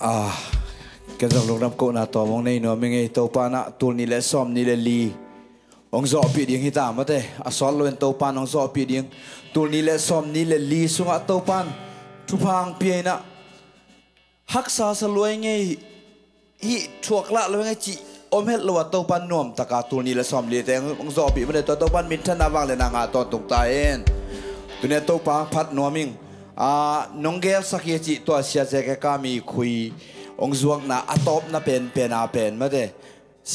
à cái dòng lục năm cô na to mong này nó mình nghe tàu pa na tu ni lệ som ni lệ li ông dọ bị điên hita mà thế à xóa luôn tàu pan ông dọ bị điên tu ni lệ som ni lệ li sung à tàu pan chụp hàng pia na hắc sa sa lui nghe hi chuộc lạ lui nghe chị ôm hết lúa tàu pan nuông ta cả tu ni lệ som li thế ông dọ bị mà thế tàu pan min thân avang lên nàng à to tung tai en tu ne tàu pa phát nuông mình à nông ghé sakhi chị to xia xe cái kami khui ông zuang na atop na pen mà thế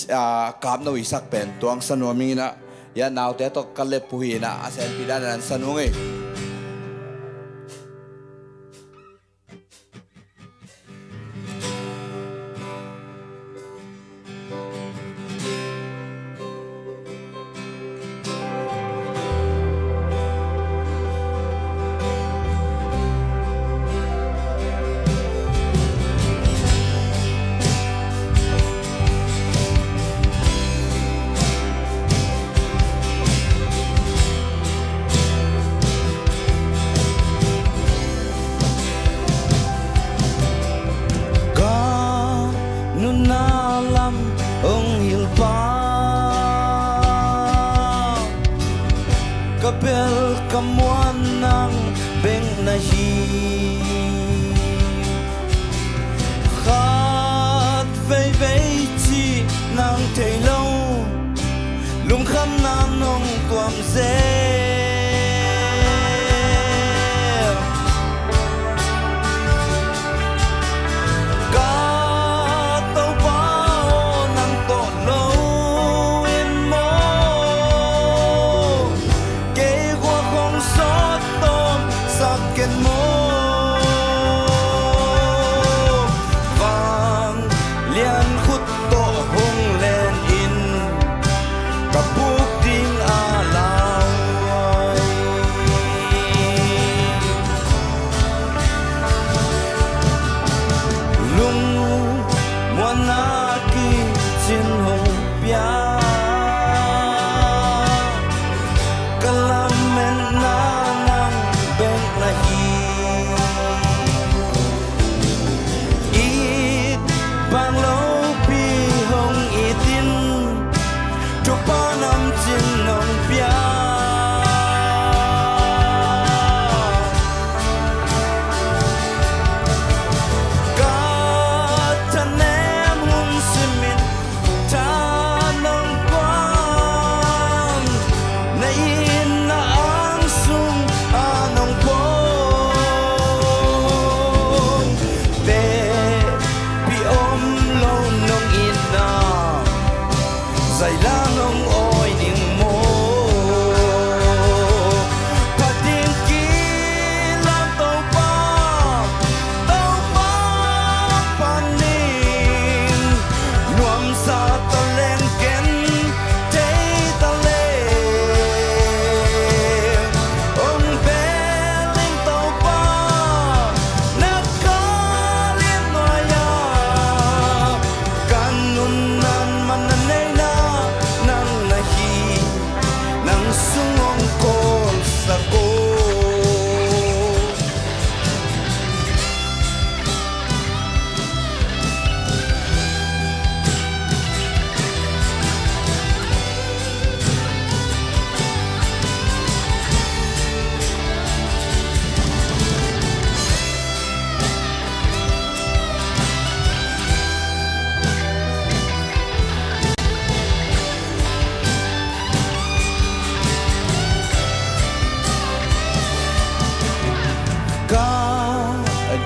à cam na wisak pen tuang sanwa mình na ya nào thế to kalle puhi na asen pidan nan sanung ấy kapel kamuan ng beng na hi khát vây vây chi nàng thầy lâu lung khăm nam nông tuam dê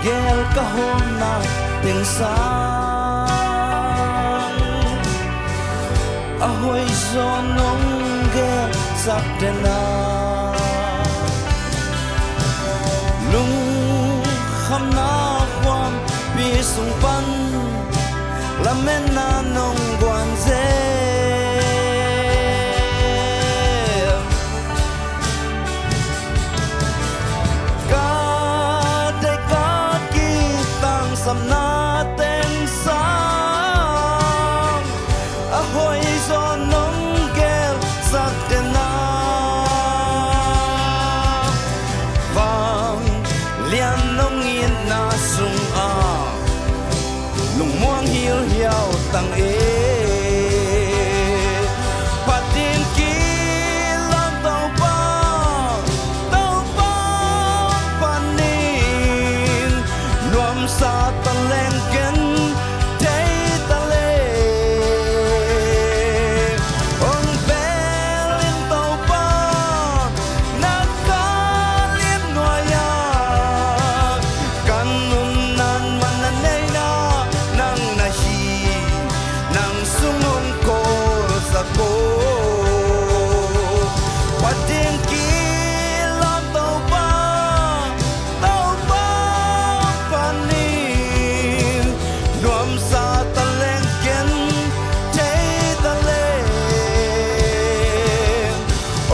gel kahon na tingsan ahoy zonong gel sakdena lung kham na kwam pi sung pan lamen na nong guan ze sam na ten sang ahoy zon nong gel sak den na vang lian nong in na sung a lung muang hiu hiao tang e patin ki lam tau pa panin nuam sa ta leng ken tay ta le ong belin tau pa nakalim noya kanun nan mananay na nang nahi nang sumong ko sa ko pating kilam tau pa panin nuam sa talengken tay taleng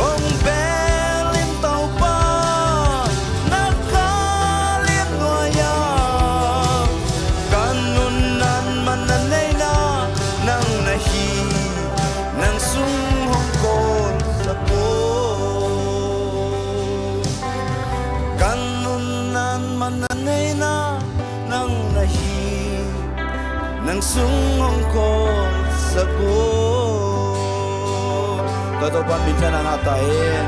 ong belin tau pa nakalim noya kanunan mananay na nang nahi nang sunghong ko sa ko kanunan mananay na nang nahi nang sunghong ko sa ko Totoo pa minsan ang hatahin